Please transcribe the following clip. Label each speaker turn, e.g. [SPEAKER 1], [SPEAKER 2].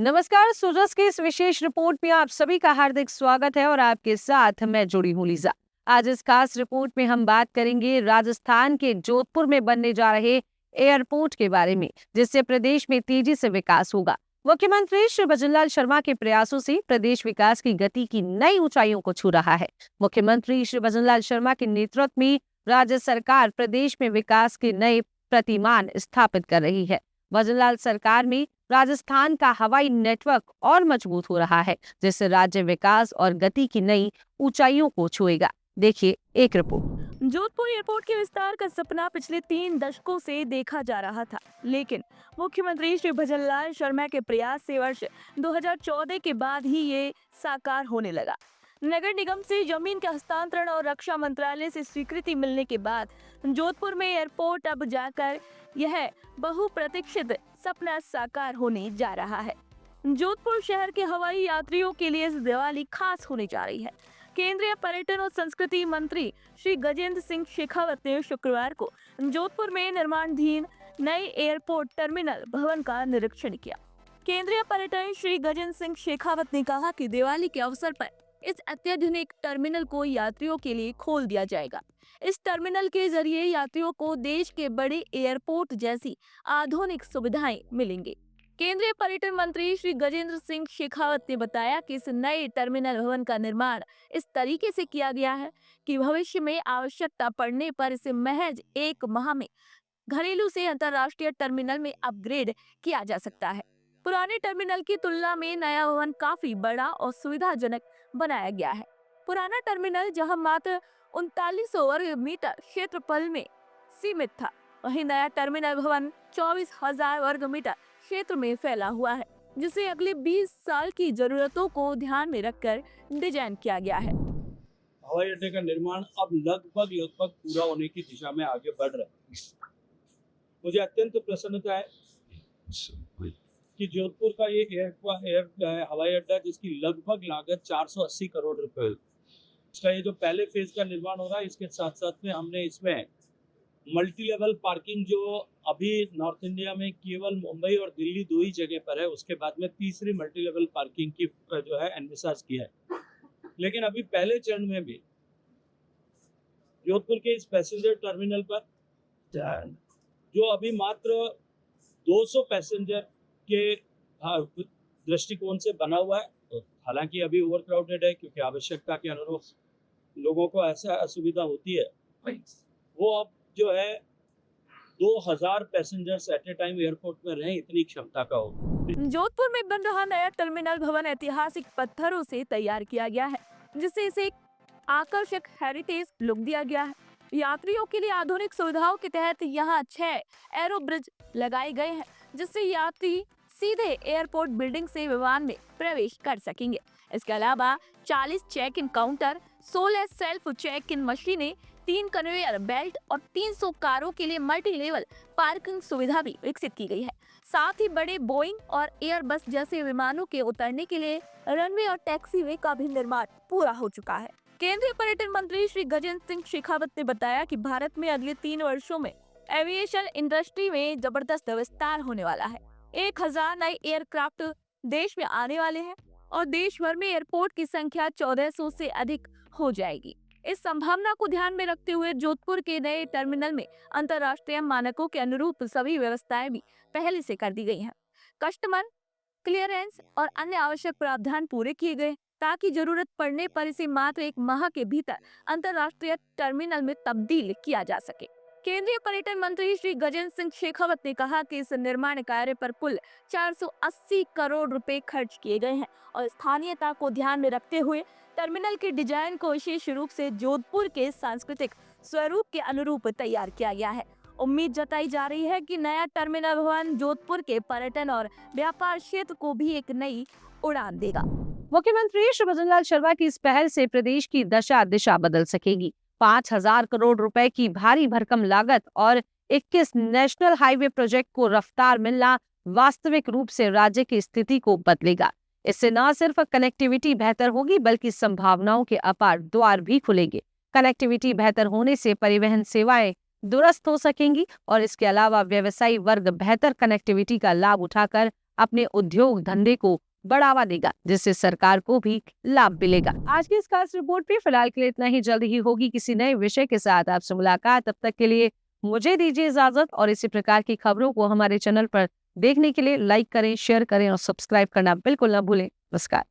[SPEAKER 1] नमस्कार। सूरज की इस विशेष रिपोर्ट में आप सभी का हार्दिक स्वागत है और आपके साथ मैं जुड़ी हूँ लीजा। आज इस खास रिपोर्ट में हम बात करेंगे राजस्थान के जोधपुर में बनने जा रहे एयरपोर्ट के बारे में, जिससे प्रदेश में तेजी से विकास होगा। मुख्यमंत्री श्री भजनलाल शर्मा के प्रयासों से प्रदेश विकास की गति की नई ऊंचाइयों को छू रहा है। मुख्यमंत्री श्री भजनलाल शर्मा के नेतृत्व में राज्य सरकार प्रदेश में विकास के नए प्रतिमान स्थापित कर रही है। भजनलाल सरकार में राजस्थान का हवाई नेटवर्क और मजबूत हो रहा है, जिससे राज्य विकास और गति की नई ऊंचाइयों को छुएगा। देखिए एक रिपोर्ट।
[SPEAKER 2] जोधपुर एयरपोर्ट के विस्तार का सपना पिछले 3 दशकों से देखा जा रहा था, लेकिन मुख्यमंत्री श्री भजनलाल शर्मा के प्रयास से वर्ष 2014 के बाद ही ये साकार होने लगा। नगर निगम से जमीन का हस्तांतरण और रक्षा मंत्रालय से स्वीकृति मिलने के बाद जोधपुर में एयरपोर्ट अब जाकर यह बहुप्रतीक्षित सपना साकार होने जा रहा है। जोधपुर शहर के हवाई यात्रियों के लिए इस दिवाली खास होने जा रही है। केंद्रीय पर्यटन और संस्कृति मंत्री श्री गजेंद्र सिंह शेखावत ने शुक्रवार को जोधपुर में निर्माणाधीन नए एयरपोर्ट टर्मिनल भवन का निरीक्षण किया। केंद्रीय पर्यटन श्री गजेंद्र सिंह शेखावत ने कहा कि दिवाली के अवसर पर इस अत्याधुनिक टर्मिनल को यात्रियों के लिए खोल दिया जाएगा। इस टर्मिनल के जरिए यात्रियों को देश के बड़े एयरपोर्ट जैसी आधुनिक सुविधाएं मिलेंगी। केंद्रीय पर्यटन मंत्री श्री गजेंद्र सिंह शेखावत ने बताया कि इस नए टर्मिनल भवन का निर्माण इस तरीके से किया गया है कि भविष्य में आवश्यकता पड़ने पर इसे महज 1 माह में घरेलू से अंतर्राष्ट्रीय टर्मिनल में अपग्रेड किया जा सकता है। पुराने टर्मिनल की तुलना में नया भवन काफी बड़ा और सुविधाजनक बनाया गया है। पुराना टर्मिनल जहां मात्र 3900 वर्ग मीटर क्षेत्रफल में सीमित था, वहीं नया टर्मिनल भवन 24,000 वर्ग मीटर क्षेत्र में फैला हुआ है, जिसे अगले 20 साल की जरूरतों को ध्यान में रखकर डिजाइन किया गया है।
[SPEAKER 3] हवाई अड्डे का निर्माण अब लगभग पूरा होने की दिशा में आगे बढ़ रहा है। मुझे अत्यंत प्रसन्नता है कि जोधपुर का ये हवाई अड्डा, जिसकी लगभग लागत 480 करोड़ रुपए, इसका ये जो पहले फेज का निर्माण हो रहा है, इसके साथ साथ में हमने इसमें मल्टी लेवल पार्किंग, जो अभी नॉर्थ इंडिया में केवल मुंबई और दिल्ली 2 ही जगह पर है, उसके बाद में तीसरी मल्टी लेवल पार्किंग की जो है एनविसाज किया है। लेकिन अभी पहले चरण में भी जोधपुर के इस पैसेंजर टर्मिनल पर, जो अभी मात्र 200 पैसेंजर के दृष्टिकोण से बना हुआ है, तो हालांकि अभी ओवर क्राउडेड है क्योंकि आवश्यकता के अनुरूप लोगों को ऐसा असुविधा होती है, वो अब जो है 2000 passengers at a time airport में रहें, इतनी क्षमता का हो।
[SPEAKER 2] जोधपुर में बन रहा नया टर्मिनल भवन ऐतिहासिक पत्थरों से तैयार किया गया है, जिससे इसे एक आकर्षक हेरिटेज लुक दिया गया है। यात्रियों के लिए आधुनिक सुविधाओं के तहत यहाँ 6 एरो ब्रिज लगाए गए हैं, जिससे यात्री सीधे एयरपोर्ट बिल्डिंग से विमान में प्रवेश कर सकेंगे। इसके अलावा 40 check in counter, 16 self check in मशीनें, 3 कन्वेयर बेल्ट और 300 कारों के लिए मल्टी लेवल पार्किंग सुविधा भी विकसित की गई है। साथ ही बड़े बोइंग और एयरबस जैसे विमानों के उतरने के लिए रनवे और टैक्सीवे का भी निर्माण पूरा हो चुका है। केंद्रीय पर्यटन मंत्री श्री गजेंद्र सिंह शेखावत ने बताया कि भारत में अगले 3 वर्षों में एविएशन इंडस्ट्री में जबरदस्त विस्तार होने वाला है। 1000 नए एयरक्राफ्ट देश में आने वाले हैं और देश भर में एयरपोर्ट की संख्या 1400 से अधिक हो जाएगी। इस संभावना को ध्यान में रखते हुए जोधपुर के नए टर्मिनल में अंतर्राष्ट्रीय मानकों के अनुरूप सभी व्यवस्थाएं भी पहले से कर दी गई हैं। कस्टमर क्लियरेंस और अन्य आवश्यक प्रावधान पूरे किए गए, ताकि जरूरत पड़ने पर इसे मात्र 1 माह के भीतर अंतर्राष्ट्रीय टर्मिनल में तब्दील किया जा सके। केंद्रीय पर्यटन मंत्री श्री गजेंद्र सिंह शेखावत ने कहा कि इस निर्माण कार्य पर कुल 480 करोड़ रुपए खर्च किए गए हैं और स्थानीयता को ध्यान में रखते हुए टर्मिनल के डिजाइन को विशेष रूप से जोधपुर के सांस्कृतिक स्वरूप के अनुरूप तैयार किया गया है। उम्मीद जताई जा रही है कि नया टर्मिनल भवन जोधपुर के पर्यटन और व्यापार क्षेत्र को भी एक नई उड़ान देगा।
[SPEAKER 1] मुख्यमंत्री श्री भजनलाल शर्मा की इस पहल से प्रदेश की दशा दिशा बदल सकेगी। 5000 करोड़ रुपए की भारी भरकम लागत और 21 नेशनल हाईवे प्रोजेक्ट को रफ्तार मिलना वास्तविक रूप से राज्य की स्थिति को बदलेगा। इससे न सिर्फ कनेक्टिविटी बेहतर होगी, बल्कि संभावनाओं के अपार द्वार भी खुलेंगे। कनेक्टिविटी बेहतर होने से परिवहन सेवाएं दुरुस्त हो सकेंगी और इसके अलावा व्यवसायी वर्ग बेहतर कनेक्टिविटी का लाभ उठाकर अपने उद्योग धंधे को बढ़ावा देगा, जिससे सरकार को भी लाभ मिलेगा। आज की इस खास रिपोर्ट पे फिलहाल के लिए इतना ही। जल्द ही होगी किसी नए विषय के साथ आपसे मुलाकात। तब तक के लिए मुझे दीजिए इजाजत और इसी प्रकार की खबरों को हमारे चैनल पर देखने के लिए लाइक करें, शेयर करें और सब्सक्राइब करना बिल्कुल न भूलें। नमस्कार।